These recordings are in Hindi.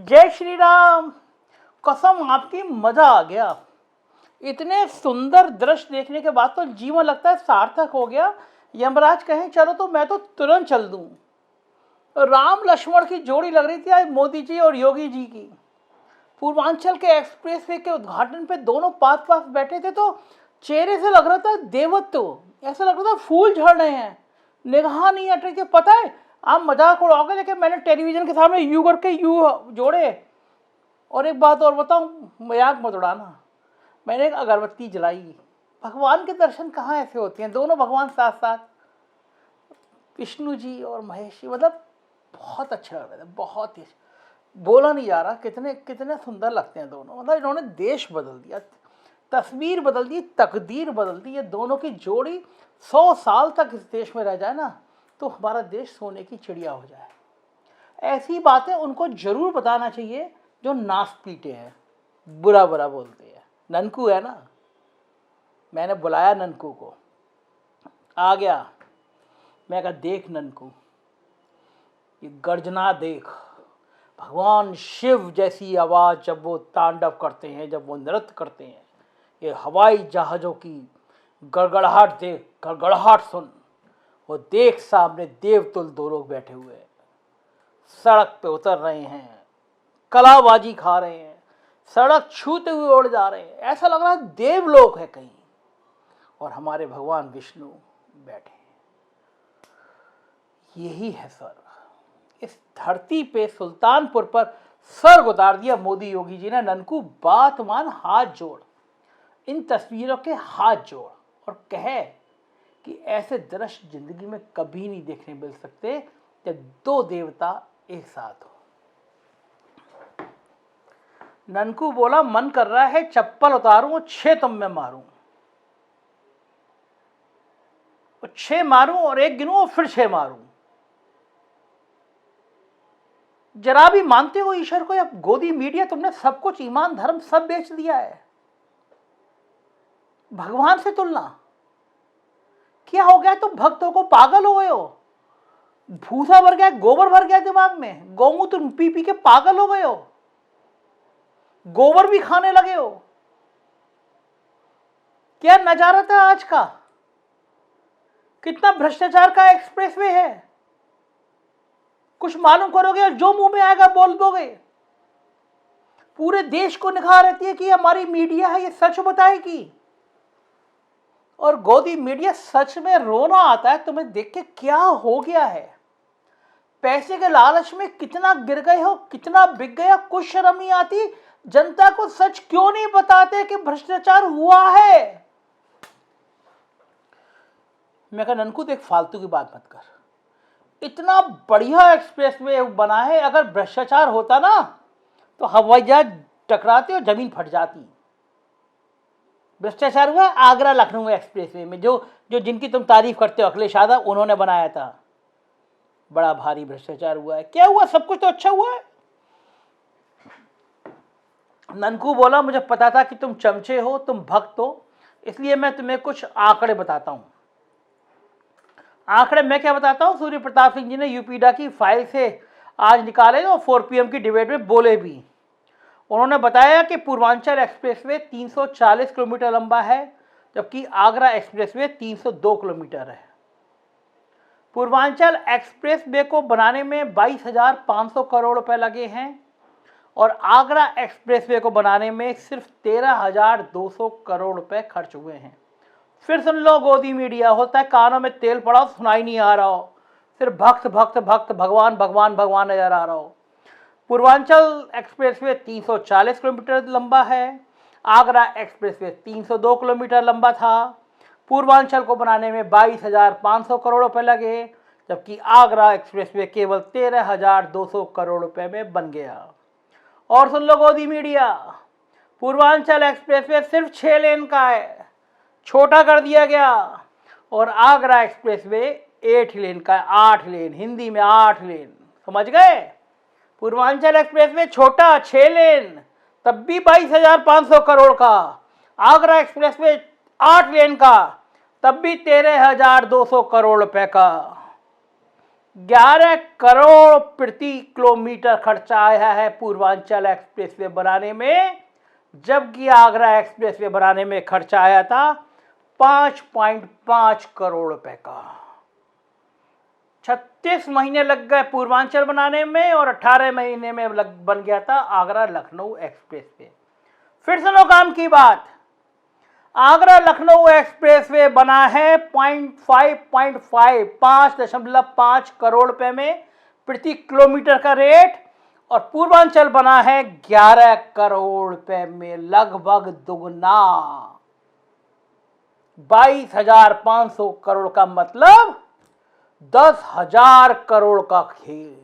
जय श्री राम। कसम आपकी, मजा आ गया। इतने सुंदर दृश्य देखने के बाद तो जीवन लगता है सार्थक हो गया। यमराज कहें चलो तो मैं तो तुरंत चल दूं। राम लक्ष्मण की जोड़ी लग रही थी आज मोदी जी और योगी जी की। पूर्वांचल के एक्सप्रेसवे के उद्घाटन पे दोनों पास पास बैठे थे तो चेहरे से लग रहा था देवत्व। ऐसा लग रहा था फूल झड़ रहे हैं, निगाह नहीं हट रही थी। पता है आप मजाक उड़ाओगे लेकिन मैंने टेलीविजन के सामने यू करके यू जोड़े। और एक बात और बताऊं, मजाक मत उड़ाना, मैंने एक अगरबत्ती जलाई। भगवान के दर्शन कहाँ ऐसे होते हैं, दोनों भगवान साथ साथ, विष्णु जी और महेश जी। मतलब बहुत अच्छा लग रहा था, बहुत ही बोला नहीं जा रहा। कितने कितने सुंदर लगते हैं दोनों। मतलब इन्होंने देश बदल दिया, तस्वीर बदल दी, तकदीर बदल दी। ये दोनों की जोड़ी 100 साल तक इस देश में रह जाए ना तो हमारा देश सोने की चिड़िया हो जाए। ऐसी बातें उनको जरूर बताना चाहिए जो नाक पीटे हैं, बुरा बुरा बोलते हैं। ननकू है ना, मैंने बुलाया ननकू को, आ गया। मैं कहा देख ननकू, ये गर्जना देख। भगवान शिव जैसी आवाज़ जब वो तांडव करते हैं, जब वो नृत्य करते हैं, ये हवाई जहाज़ों की गड़गड़ाहट देख, गड़गड़ाहट सुन। वो देख सामने देवतुल दो लोग बैठे हुए हैं, सड़क पे उतर रहे हैं, कलाबाजी खा रहे हैं, सड़क छूते हुए उड़ जा रहे हैं। ऐसा लग रहा है देवलोक है कहीं, और हमारे भगवान विष्णु बैठे हैं। यही है स्वर्ग। इस धरती पे सुल्तानपुर पर स्वर्ग उतार दिया मोदी योगी जी ने। ननकू बात मान, हाथ जोड़, इन तस्वीरों के हाथ जोड़ और कहे कि ऐसे दृश्य जिंदगी में कभी नहीं देखने मिल सकते जब दो देवता एक साथ हो। ननकू बोला मन कर रहा है चप्पल उतारूं और 6 तुम में मारूं, और 6 मारूं और 1 गिनूं और फिर 6 मारूं। जरा भी मानते हो ईश्वर को? या गोदी मीडिया तुमने सब कुछ, ईमान धर्म सब बेच दिया है। भगवान से तुलना क्या हो गया? तुम भक्तों को, पागल हो गए हो? भूसा भर गया, गोबर भर गया दिमाग में, गौमूत्र पी पी के पागल हो गए हो, गोबर भी खाने लगे हो। क्या नजारा था आज का? कितना भ्रष्टाचार का एक्सप्रेसवे है। कुछ मालूम करोगे और जो मुंह में आएगा बोल दोगे। पूरे देश को निखार रहती है कि हमारी मीडिया है, ये सच बताएगी। और गोदी मीडिया, सच में रोना आता है तुम्हें देख के। क्या हो गया है? पैसे के लालच में कितना गिर गए हो, कितना बिक गया। कुछ शर्म नहीं आती? जनता को सच क्यों नहीं बताते कि भ्रष्टाचार हुआ है? मैं कहा ननकू देख, फालतू की बात मत कर। इतना बढ़िया एक्सप्रेसवे बना है, अगर भ्रष्टाचार होता ना तो हवाई जहाज टकराते और जमीन फट जाती। भ्रष्टाचार हुआ आगरा लखनऊ एक्सप्रेसवे में, जो जिनकी तुम तारीफ करते हो, अखिलेश यादव, उन्होंने बनाया था। बड़ा भारी भ्रष्टाचार हुआ है। क्या हुआ? सब कुछ तो अच्छा हुआ है। ननकू बोला मुझे पता था कि तुम चमचे हो, तुम भक्त हो, इसलिए मैं तुम्हें कुछ आंकड़े बताता हूं। आंकड़े मैं क्या बताता हूं, सूर्य प्रताप सिंह जी ने यूपीडा की फाइल से आज निकाले और 4 PM की डिबेट में बोले भी। उन्होंने बताया कि पूर्वांचल एक्सप्रेसवे 340 किलोमीटर लंबा है, जबकि आगरा एक्सप्रेसवे 302 किलोमीटर है। पूर्वांचल एक्सप्रेसवे को बनाने में 22,500 करोड़ रुपए लगे हैं और आगरा एक्सप्रेसवे को बनाने में सिर्फ 13,200 करोड़ रुपए खर्च हुए हैं। फिर सुन लो गोदी मीडिया, होता है कानों में तेल पड़ा हो, सुनाई नहीं आ रहा हो, सिर्फ भक्त भक्त भक्त, भगवान भगवान भगवान नजर आ रहा हो। पूर्वांचल एक्सप्रेसवे 340 किलोमीटर लंबा है, आगरा एक्सप्रेसवे 302 किलोमीटर लंबा था। पूर्वांचल को बनाने में 22,500 करोड़ रुपए लगे, जबकि आगरा एक्सप्रेसवे केवल 13,200 करोड़ रुपए में बन गया। और सुन लो गोदी मीडिया, पूर्वांचल एक्सप्रेसवे सिर्फ 6 लेन का है, छोटा कर दिया गया, और आगरा एक्सप्रेसवे 8 लेन का है, 8 लेन, हिंदी में 8 लेन, समझ गए? पूर्वांचल एक्सप्रेसवे छोटा 6 लेन, तब भी 22,500 करोड़ का। आगरा एक्सप्रेसवे 8 लेन का, तब भी 13,200 करोड़ रुपए का। 11 करोड़ प्रति किलोमीटर खर्चा आया है पूर्वांचल एक्सप्रेसवे बनाने में, जबकि आगरा एक्सप्रेसवे बनाने में खर्चा आया था 5.5 करोड़ रुपए का। 36 महीने लग गए पूर्वांचल बनाने में और 18 महीने में बन गया था आगरा लखनऊ एक्सप्रेसवे। फिर सुनो काम की बात, आगरा लखनऊ एक्सप्रेसवे बना है 5.5 करोड़ रुपए में प्रति किलोमीटर का रेट, और पूर्वांचल बना है 11 करोड़ रुपए में, लगभग दुगना। 22,500 करोड़ का मतलब 10,000 करोड़ का खेल।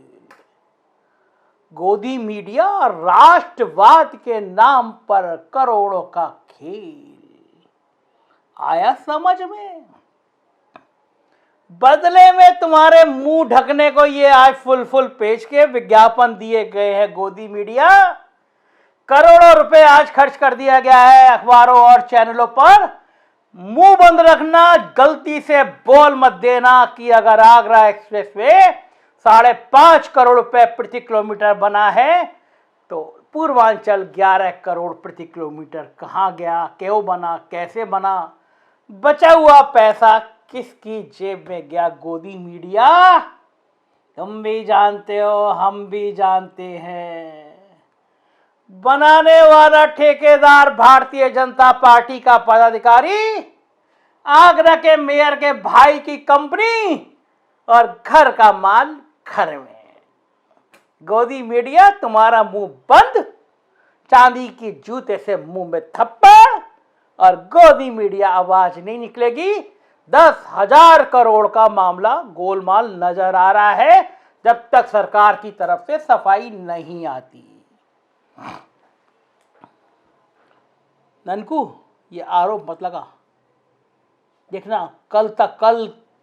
गोदी मीडिया राष्ट्रवाद के नाम पर करोड़ों का खेल। आया समझ में? बदले में तुम्हारे मुंह ढकने को ये आज फुल पेज के विज्ञापन दिए गए हैं। गोदी मीडिया, करोड़ों रुपए आज खर्च कर दिया गया है अखबारों और चैनलों पर। मुंह बंद रखना, गलती से बोल मत देना कि अगर आगरा एक्सप्रेसवे 5.5 करोड़ रुपए प्रति किलोमीटर बना है तो पूर्वांचल 11 करोड़ प्रति किलोमीटर कहाँ गया, क्यों बना, कैसे बना, बचा हुआ पैसा किसकी जेब में गया? गोदी मीडिया, तुम भी जानते हो, हम भी जानते हैं। बनाने वाला ठेकेदार भारतीय जनता पार्टी का पदाधिकारी, आगरा के मेयर के भाई की कंपनी, और घर का माल घर में। गोदी मीडिया, तुम्हारा मुंह बंद, चांदी की जूते से मुंह में थप्पड़, और गोदी मीडिया आवाज नहीं निकलेगी। 10,000 करोड़ का मामला गोलमाल नजर आ रहा है जब तक सरकार की तरफ से सफाई नहीं आती। ननकू, ये आरोप मत लगा। देखना कल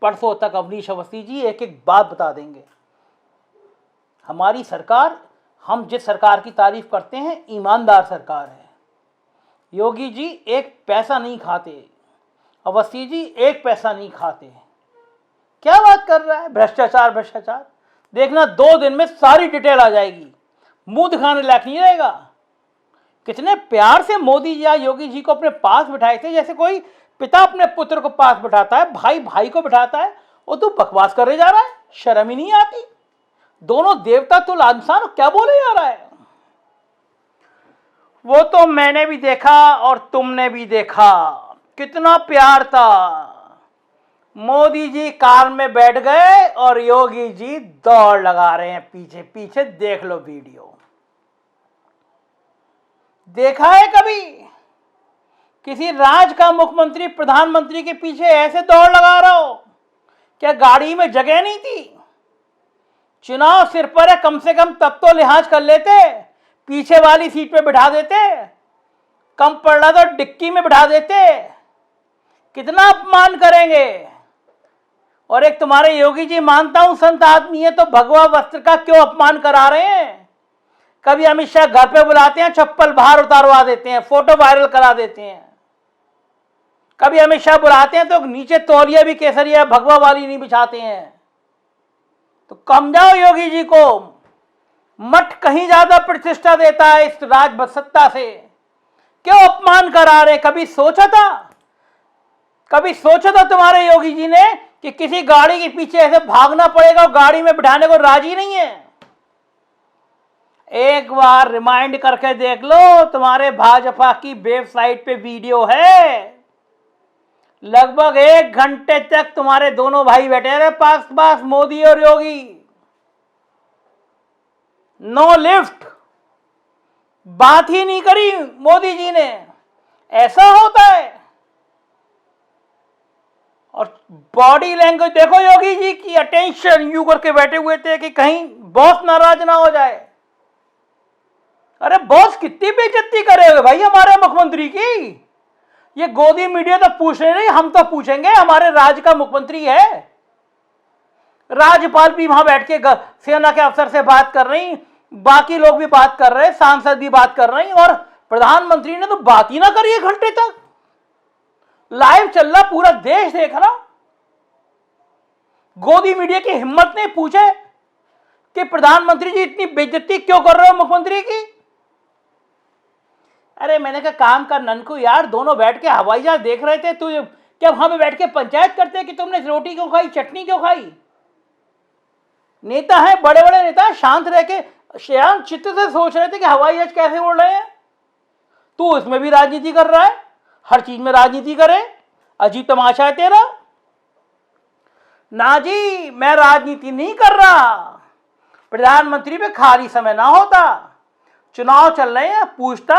परसों तक अवनीश अवस्थी जी एक एक बात बता देंगे। हमारी सरकार, हम जिस सरकार की तारीफ करते हैं, ईमानदार सरकार है। योगी जी एक पैसा नहीं खाते, अवस्थी जी एक पैसा नहीं खाते। क्या बात कर रहा है? भ्रष्टाचार। देखना 2 दिन में सारी डिटेल आ जाएगी, मुंह दिखाने लायक नहीं रहेगा। कितने प्यार से मोदी जी या योगी जी को अपने पास बिठाए थे, जैसे कोई पिता अपने पुत्र को पास बिठाता है, भाई भाई को बिठाता है। वो तो बकवास करे जा रहा है, शर्म ही नहीं आती। दोनों देवता तुल इंसान, क्या बोले जा रहा है? वो तो मैंने भी देखा और तुमने भी देखा, कितना प्यार था। मोदी जी कार में बैठ गए और योगी जी दौड़ लगा रहे हैं पीछे पीछे। देख लो वीडियो। देखा है कभी किसी राज्य का मुख्यमंत्री प्रधानमंत्री के पीछे ऐसे दौड़ लगा रहा हो? क्या गाड़ी में जगह नहीं थी? चुनाव सिर पर है, कम से कम तब तो लिहाज कर लेते, पीछे वाली सीट पे बिठा देते, कम पड़ रहा तो डिक्की में बिठा देते। कितना अपमान करेंगे। और एक तुम्हारे योगी जी, मानता हूं संत आदमी है, तो भगवा वस्त्र का क्यों अपमान करा रहे हैं? कभी अमित शाह घर पे बुलाते हैं, चप्पल बाहर उतारवा देते हैं, फोटो वायरल करा देते हैं। कभी अमित शाह बुलाते हैं तो नीचे तौलिया भी केसरिया भगवा वाली नहीं बिछाते हैं। तो कम जाओ योगी जी को, मठ कहीं ज्यादा प्रतिष्ठा देता है इस राज सत्ता से, क्यों अपमान करा रहे? कभी सोचा था तुम्हारे योगी जी ने कि किसी गाड़ी के पीछे ऐसे भागना पड़ेगा और गाड़ी में बिठाने को राजी नहीं है? एक बार रिमाइंड करके देख लो, तुम्हारे भाजपा की वेबसाइट पे वीडियो है। लगभग 1 घंटे तक तुम्हारे दोनों भाई बैठे रहे पास, मोदी और योगी। नो लिफ्ट, बात ही नहीं करी मोदी जी ने। ऐसा होता है। और बॉडी लैंग्वेज देखो योगी जी की, अटेंशन यू करके बैठे हुए थे कि कहीं बॉस नाराज ना हो जाए। अरे बॉस कितनी बेइज्जती करेगा भाई हमारे मुख्यमंत्री की? ये गोदी मीडिया तो पूछ रहे नहीं, हम तो पूछेंगे। हमारे राज्य का मुख्यमंत्री है, राज्यपाल भी वहां बैठ के सेना के अफसर से बात कर रही, बाकी लोग भी बात कर रहे, सांसद भी बात कर रही, और प्रधानमंत्री ने तो बात ही ना करी 1 घंटे तक। लाइव चल रहा, पूरा देश देख रहा। गोदी मीडिया की हिम्मत नहीं पूछे कि प्रधानमंत्री जी इतनी बेइज्जती क्यों कर रहे हो मुख्यमंत्री की। अरे मैंने कहा काम कर ननकू यार, दोनों बैठ के हवाई जहाज देख रहे थे, तू क्या वहां पे बैठ के पंचायत करते कि तुमने रोटी क्यों खाई, चटनी क्यों खाई। नेता है, बड़े बड़े नेता शांत रह के शांत चित्त से सोच रहे थे कि हवाई जहाज कैसे उड़ रहे हैं। तू इसमें भी राजनीति कर रहा है, हर चीज में राजनीति करे, अजीब तमाशा है तेरा। ना जी, मैं राजनीति नहीं कर रहा, प्रधानमंत्री पे खाली समय ना होता, चुनाव चल रहे हैं पूछता।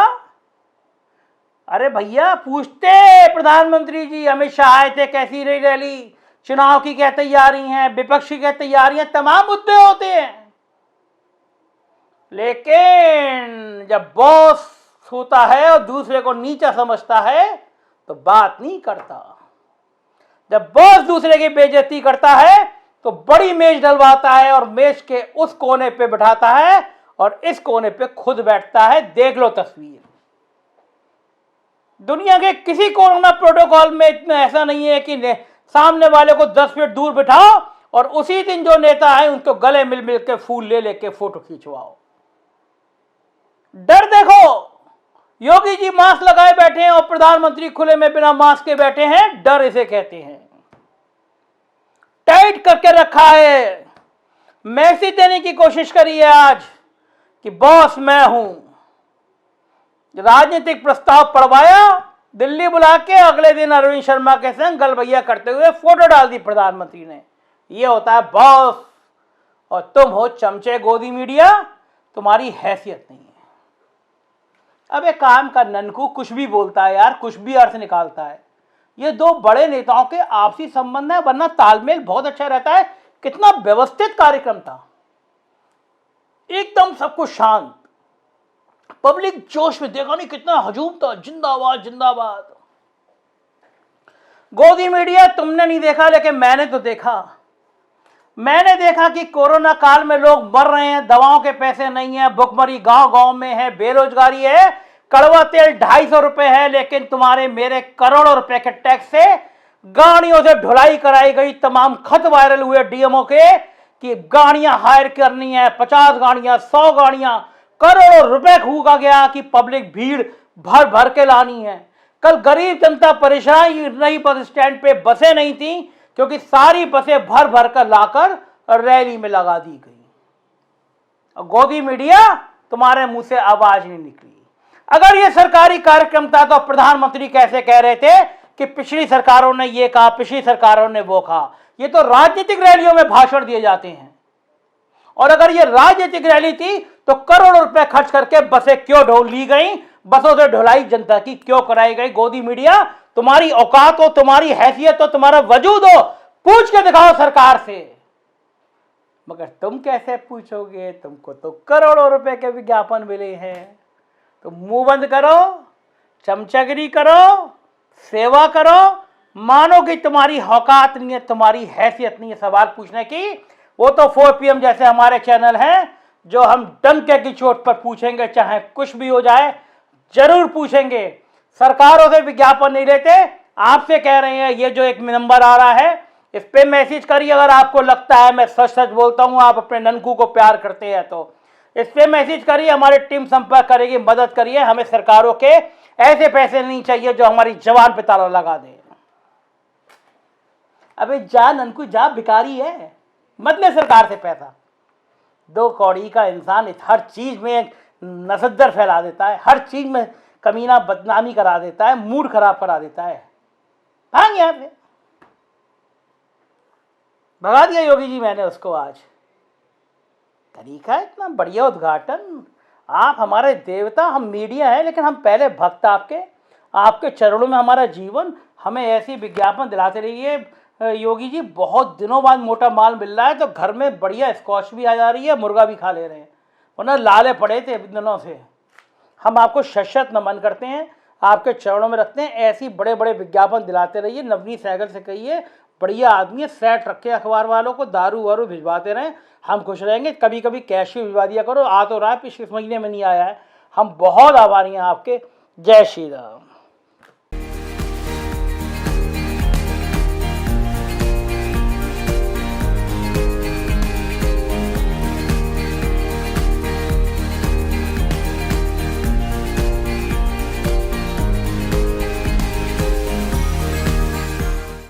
अरे भैया पूछते प्रधानमंत्री जी, अमित शाह आए थे, कैसी रही रैली, चुनाव की क्या तैयारी है, विपक्ष की क्या तैयारियां, तमाम मुद्दे होते हैं। लेकिन जब बॉस होता है और दूसरे को नीचा समझता है तो बात नहीं करता। जब बॉस दूसरे की बेइज्जती करता है तो बड़ी मेज डलवाता है और मेज के उस कोने पे बैठाता है और इस कोने पे खुद बैठता है। देख लो तस्वीर, दुनिया के किसी कोरोना प्रोटोकॉल में इतना ऐसा नहीं है कि सामने वाले को 10 फीट दूर बिठाओ और उसी दिन जो नेता है उनको गले मिल मिल के फूल ले लेके फोटो खींचवाओ। डर देखो, योगी जी मास्क लगाए बैठे हैं और प्रधानमंत्री खुले में बिना मास्क के बैठे हैं। डर इसे कहते हैं, टाइट करके रखा है। मैसेज देने की कोशिश करी है आज कि बॉस मैं हूं। राजनीतिक प्रस्ताव पढ़वाया, दिल्ली बुला के अगले दिन अरविंद शर्मा के संग गलबैया करते हुए फोटो डाल दी प्रधानमंत्री ने। यह होता है बॉस, और तुम हो चमचे गोदी मीडिया, तुम्हारी हैसियत नहीं है। अब एक काम का ननकू कुछ भी बोलता है यार, कुछ भी अर्थ निकालता है। ये दो बड़े नेताओं के आपसी संबंध है, वरना तालमेल बहुत अच्छा रहता है। कितना व्यवस्थित कार्यक्रम था, एकदम सब कुछ शांत, पब्लिक जोश में, देखा नहीं कितना हजूम था, जिंदाबाद जिंदाबाद। गोदी मीडिया तुमने नहीं देखा, लेकिन मैंने तो देखा। मैंने देखा कि कोरोना काल में लोग मर रहे हैं, दवाओं के पैसे नहीं है, भुखमरी गांव गांव में है, बेरोजगारी है, कड़वा तेल 250 रुपए है, लेकिन तुम्हारे मेरे करोड़ों रुपए के टैक्स से गाड़ियों से ढुलाई कराई गई। तमाम खत वायरल हुए डीएमओ के कि गाड़ियां हायर करनी है, 50 गाड़ियां, 100 गाड़ियां, करोड़ों रुपए फूका गया कि पब्लिक भीड़ भर भर के लानी है। कल गरीब जनता परेशान रही, बस स्टैंड पे बसें नहीं थी क्योंकि सारी बसें भर भर कर लाकर रैली में लगा दी गई। और गोदी मीडिया तुम्हारे मुंह से आवाज नहीं निकली। अगर ये सरकारी कार्यक्रम था तो प्रधानमंत्री कैसे कह रहे थे कि पिछली सरकारों ने ये कहा, पिछली सरकारों ने वो कहा। ये तो राजनीतिक रैलियों में भाषण दिए जाते हैं। और अगर ये राजनीतिक रैली थी तो करोड़ों रुपए खर्च करके बसें क्यों ढोल ली गई, बसों से ढुलाई जनता की क्यों कराई गई। गोदी मीडिया, तुम्हारी औकात हो, तुम्हारी हैसियत हो, तुम्हारा वजूद हो, पूछ के दिखाओ सरकार से। मगर तुम कैसे पूछोगे, तुमको तो करोड़ों रुपए के विज्ञापन मिले हैं। तो मुंह बंद करो, चमचगिरी करो, सेवा करो, मानो कि तुम्हारी औकात नहीं है, तुम्हारी हैसियत नहीं है सवाल पूछने की। वो तो 4 PM जैसे हमारे चैनल हैं जो हम डंके की चोट पर पूछेंगे, चाहे कुछ भी हो जाए, जरूर पूछेंगे। सरकारों से विज्ञापन नहीं लेते, आपसे कह रहे हैं। ये जो एक नंबर आ रहा है इस पे मैसेज करिए अगर आपको लगता है मैं सच सच बोलता हूं, आप अपने ननकू को प्यार करते हैं तो इस पे मैसेज करिए, हमारी टीम संपर्क करेगी, मदद करिए। हमें सरकारों के ऐसे पैसे नहीं चाहिए जो हमारी जवान पे ताला लगा दे। अबे जा ननकू जा, भिखारी है, मत ले सरकार से पैसा। 2 कौड़ी का इंसान हर चीज में नसद्दर फैला देता है, हर चीज में कमीना बदनामी करा देता है, मूड खराब करा देता है। भाग यहां से। भगा दिया योगी जी मैंने उसको। आज तरीका है इतना बढ़िया उद्घाटन। आप हमारे देवता, हम मीडिया है लेकिन हम पहले भक्त आपके चरणों में हमारा जीवन। हमें ऐसी विज्ञापन दिलाते रहिए। योगी जी बहुत दिनों बाद मोटा माल मिल रहा है तो घर में बढ़िया स्क्वाश भी आ जा रही है, मुर्गा भी खा ले रहे हैं, वरना लाले पड़े थे दिनों से। हम आपको शत नमन करते हैं, आपके चरणों में रखते हैं। ऐसी बड़े बड़े विज्ञापन दिलाते रहिए। नवनीत सहगल से कहिए, बढ़िया आदमी है, सेट रखे अखबार वालों को, दारू वारू भिजवाते रहें, हम खुश रहेंगे। कभी कभी कैश भी भिजवा दिया करो। आ तो रहा है, पिछले महीने में नहीं आया है। हम बहुत आभारी हैं आपके। जय श्री राम।